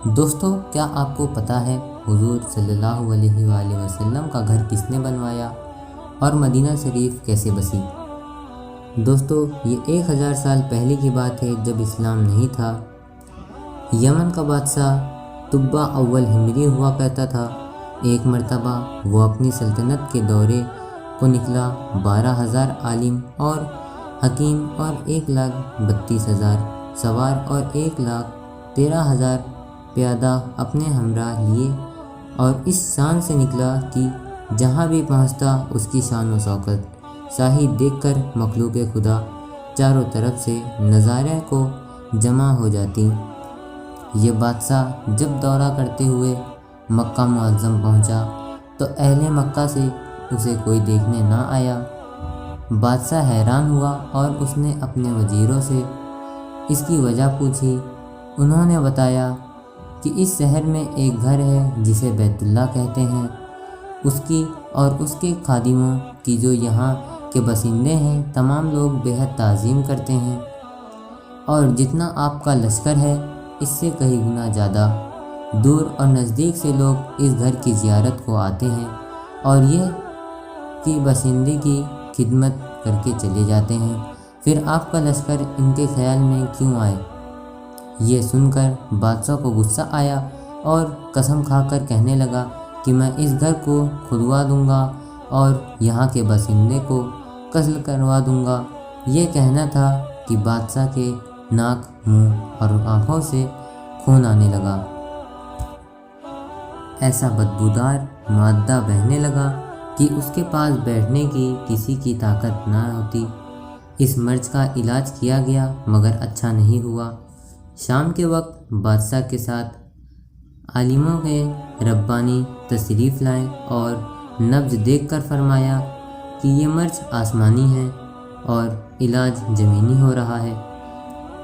دوستو، کیا آپ کو پتہ ہے حضور صلی اللہ علیہ وآلہ وسلم کا گھر کس نے بنوایا اور مدینہ شریف کیسے بسی؟ دوستو، یہ 1000 سال پہلے کی بات ہے جب اسلام نہیں تھا۔ یمن کا بادشاہ تبع اول ہمری ہوا کرتا تھا۔ ایک مرتبہ وہ اپنی سلطنت کے دورے کو نکلا۔ 12,000 عالم اور حکیم اور 1,32,000 سوار اور 1,13,000 پیادہ اپنے ہمراہ لیے، اور اس شان سے نکلا کہ جہاں بھی پہنچتا اس کی شان و شوکت شاہی دیکھ کر مخلوق خدا چاروں طرف سے نظارے کو جمع ہو جاتی۔ یہ بادشاہ جب دورہ کرتے ہوئے مکہ معظم پہنچا تو اہل مکہ سے اسے کوئی دیکھنے نہ آیا۔ بادشاہ حیران ہوا اور اس نے اپنے وزیروں سے اس کی وجہ پوچھی۔ انہوں نے بتایا کہ اس شہر میں ایک گھر ہے جسے بیت اللہ کہتے ہیں، اس کی اور اس کے خادموں کی جو یہاں کے باشندے ہیں تمام لوگ بے حد تعظیم کرتے ہیں، اور جتنا آپ کا لشکر ہے اس سے کئی گنا زیادہ دور اور نزدیک سے لوگ اس گھر کی زیارت کو آتے ہیں اور یہ کہ باشندے کی خدمت کر کے چلے جاتے ہیں۔ پھر آپ کا لشکر ان کے خیال میں کیوں آئے؟ یہ سن کر بادشاہ کو غصہ آیا اور قسم کھا کر کہنے لگا کہ میں اس گھر کو کھدوا دوں گا اور یہاں کے باشندے کو قتل کروا دوں گا۔ یہ کہنا تھا کہ بادشاہ کے ناک، منہ اور آنکھوں سے خون آنے لگا۔ ایسا بدبودار مادہ بہنے لگا کہ اس کے پاس بیٹھنے کی کسی کی طاقت نہ ہوتی۔ اس مرض کا علاج کیا گیا مگر اچھا نہیں ہوا۔ شام کے وقت بادشاہ کے ساتھ عالموں کے ربانی تشریف لائے اور نبض دیکھ کر فرمایا کہ یہ مرض آسمانی ہے اور علاج زمینی ہو رہا ہے۔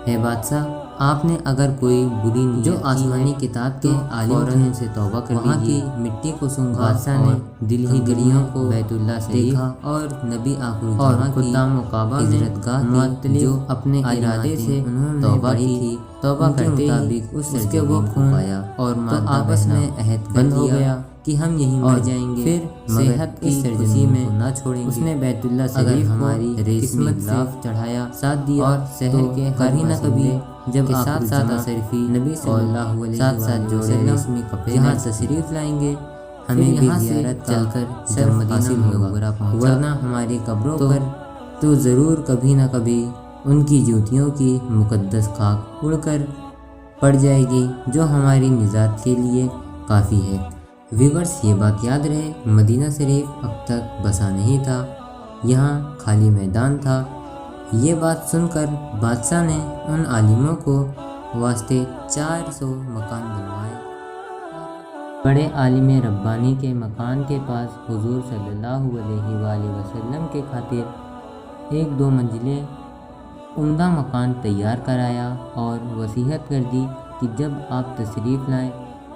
اے بادشاہ، آپ نے اگر کوئی بری نیت جو آسمانی کتاب کے عالم سے توبہ کر وہاں کی مٹی کو سونگھا۔ بادشاہ نے دل ہی گلیوں کو بیت اللہ سے دیکھا اور نبی آخر خدام و کعبہ میں حضرتگاہ معطلی جو اپنے ارادے سے توبہ کی تھی، توبہ کرتے ہی اس کے وہ خون پایا اور آپس میں عہد بند ہو گیا کہ ہم یہیں مر جائیں گے، پھر صحت کی خوشی میں نہ چھوڑیں گے۔ اس نے بیت اللہ شریف ہماری قسمت سے چڑھایا، ساتھ دیا اور شہر کے کبھی نہ کبھی جب ساتھ ساتھ اشرفی نبی صلی اللہ علیہ وسلم جہاں تشریف لائیں گے ہمیں یہاں سے چل کر جب مدینہ منورہ پہنچا، ورنہ ہماری قبروں پر تو ضرور کبھی نہ کبھی ان کی جوتیوں کی مقدس خاک اڑ کر پڑ جائے گی جو ہماری نجات کے لیے کافی ہے۔ ویورز، یہ بات یاد رہے، مدینہ شریف اب تک بسا نہیں تھا، یہاں خالی میدان تھا۔ یہ بات سن کر بادشاہ نے ان عالموں کو واسطے 400 مکان بنوائے۔ بڑے عالم ربانی کے مکان کے پاس حضور صلی اللہ علیہ وآلہ وسلم کے خاطر 1-2 منزلیں عمدہ مکان تیار کرایا اور وصیت کر دی کہ جب آپ تشریف لائیں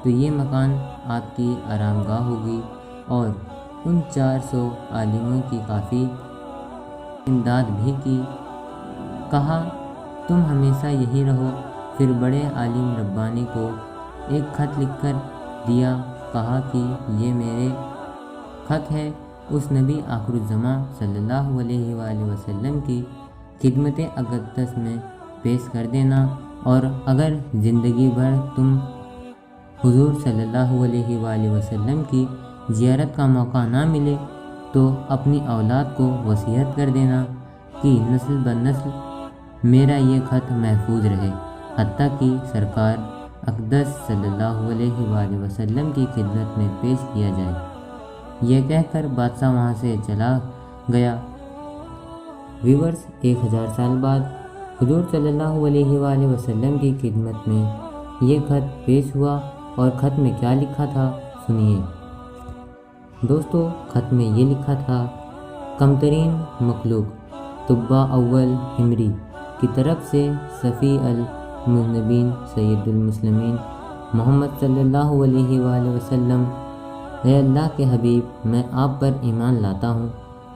تو یہ مکان آپ کی آرام گاہ ہوگی، اور ان 400 عالموں کی کافی امداد بھی کی۔ کہا تم ہمیشہ یہی رہو۔ پھر بڑے عالم ربانی کو ایک خط لکھ کر دیا، کہا کہ یہ میرے خط ہے اس نبی آخر الزماں صلی اللہ علیہ وآلہ وسلم کی خدمت اقدس میں پیش کر دینا، اور اگر زندگی بھر تم حضور صلی اللہ علیہ وآلہ وسلم کی زیارت کا موقع نہ ملے تو اپنی اولاد کو وصیت کر دینا کہ نسل بنسل میرا یہ خط محفوظ رہے، حتیٰ کہ سرکار اقدس صلی اللہ علیہ وآلہ وسلم کی خدمت میں پیش کیا جائے۔ یہ کہہ کر بادشاہ وہاں سے چلا گیا۔ ویورز، 1000 سال بعد حضور صلی اللہ علیہ وآلہ وسلم کی خدمت میں یہ خط پیش ہوا، اور خط میں کیا لکھا تھا سنیے۔ دوستو، خط میں یہ لکھا تھا، کمترین مخلوق تبع اول ہمری کی طرف سے شفیع المذنبین سید المسلمین محمد صلی اللہ علیہ وآلہ وسلم۔ اے اللہ کے حبیب، میں آپ پر ایمان لاتا ہوں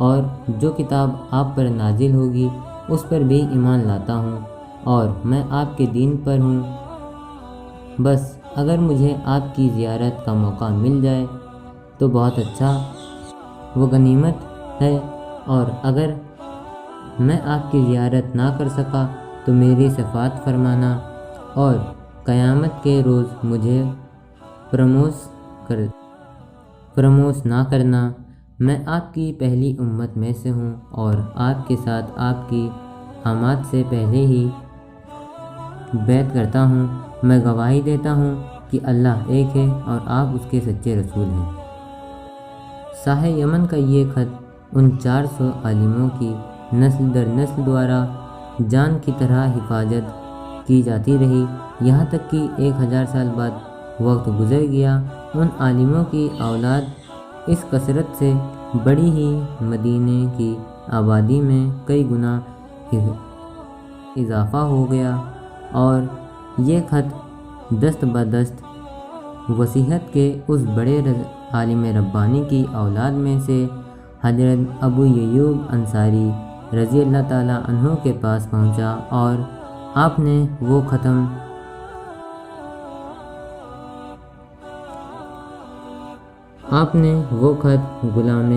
اور جو کتاب آپ پر نازل ہوگی اس پر بھی ایمان لاتا ہوں، اور میں آپ کے دین پر ہوں۔ بس اگر مجھے آپ کی زیارت کا موقع مل جائے تو بہت اچھا، وہ غنیمت ہے، اور اگر میں آپ کی زیارت نہ کر سکا تو میری شفاعت فرمانا اور قیامت کے روز مجھے فراموش نہ کرنا۔ میں آپ کی پہلی امت میں سے ہوں اور آپ کے ساتھ آپ کی آمد سے پہلے ہی بیعت کرتا ہوں۔ میں گواہی دیتا ہوں کہ اللہ ایک ہے اور آپ اس کے سچے رسول ہیں۔ شاہ یمن کا یہ خط ان 400 عالموں کی نسل در نسل دوارا جان کی طرح حفاظت کی جاتی رہی، یہاں تک کہ 1000 سال بعد وقت گزر گیا۔ ان عالموں کی اولاد اس کثرت سے بڑی ہی مدینے کی آبادی میں کئی گنا اضافہ ہو گیا، اور یہ خط دست بدست وسیحت کے اس بڑے عالم ربانی کی اولاد میں سے حضرت ابو ایوب انصاری رضی اللہ تعالیٰ عنہ کے پاس پہنچا، اور آپ نے وہ خط غلام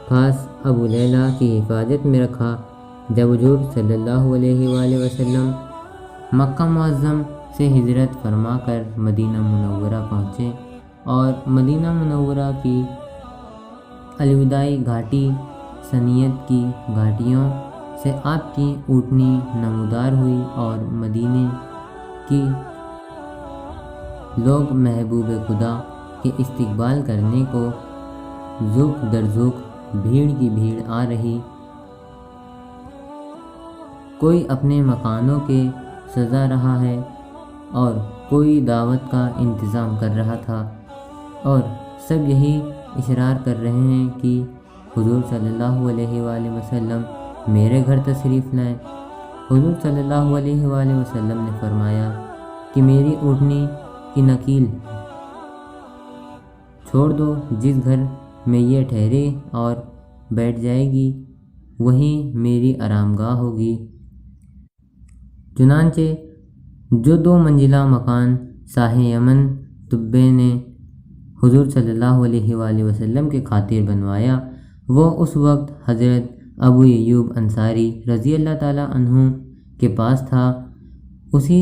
خاص ابو لیلہ کی حفاظت میں رکھا۔ جب حضور صلی اللہ علیہ وآلہ وسلم مکہ معظم سے ہجرت فرما کر مدینہ منورہ پہنچے اور مدینہ منورہ کی الوداعی گھاٹی سنیت کی گھاٹیوں سے آپ کی اونٹنی نمودار ہوئی، اور مدینے کی لوگ محبوب خدا کے استقبال کرنے کو ذوق در ذوق بھیڑ کی بھیڑ آ رہی، کوئی اپنے مکانوں کے سجا رہا ہے اور کوئی دعوت کا انتظام کر رہا تھا، اور سب یہی اشرار کر رہے ہیں کہ حضور صلی اللہ علیہ وآلہ وسلم میرے گھر تشریف لائیں۔ حضور صلی اللہ علیہ وآلہ وسلم نے فرمایا کہ میری اونٹنی کی نکیل چھوڑ دو، جس گھر میں یہ ٹھہرے اور بیٹھ جائے گی وہیں میری آرام گاہ ہوگی۔ چنانچہ جو 2 منزلہ مکان شاہ یمن طبے نے حضور صلی اللہ علیہ وآلہ وسلم کے خاطر بنوایا، وہ اس وقت حضرت ابو ایوب انصاری رضی اللہ تعالیٰ عنہ کے پاس تھا۔ اسی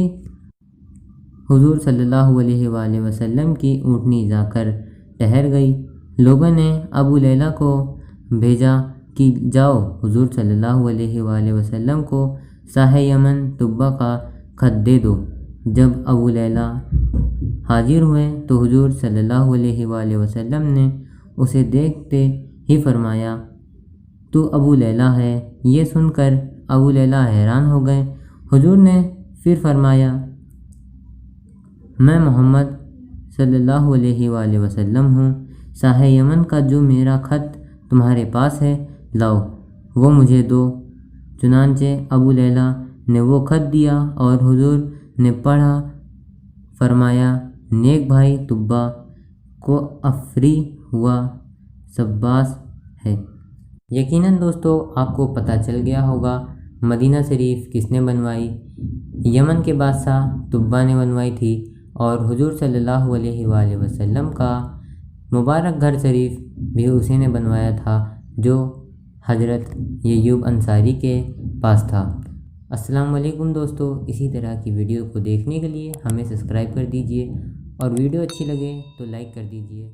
حضور صلی اللہ علیہ وآلہ وسلم کی اونٹنی جا کر ٹھہر گئی۔ لوگوں نے ابو لیلہ کو بھیجا کہ جاؤ حضور صلی اللہ علیہ وآلہ وسلم کو شاہ یمن طبہ کا خط دے دو۔ جب ابو لیلہ حاضر ہوئے تو حضور صلی اللہ علیہ وآلہ وسلم نے اسے دیکھتے ہی فرمایا، تو ابو لیلہ ہے؟ یہ سن کر ابو لیلہ حیران ہو گئے۔ حضور نے پھر فرمایا، میں محمد صلی اللہ علیہ وآلہ وسلم ہوں۔ شاہ یمن کا جو میرا خط تمہارے پاس ہے لاؤ، وہ مجھے دو۔ چنانچہ ابو لیلہ نے وہ خط دیا اور حضور نے پڑھا۔ فرمایا، نیک بھائی طبہ کو افری ہوا شاباش ہے۔ یقیناً دوستو آپ کو پتہ چل گیا ہوگا مدینہ شریف کس نے بنوائی۔ یمن کے بادشاہ طبہ نے بنوائی تھی، اور حضور صلی اللہ علیہ وآلہ وسلم کا مبارک گھر شریف بھی اسی نے بنوایا تھا جو حضرت ایوب انصاری کے پاس تھا۔ السلام علیکم دوستو، اسی طرح کی ویڈیو کو دیکھنے کے لیے ہمیں سبسکرائب کر دیجئے، اور ویڈیو اچھی لگے تو لائک کر دیجئے۔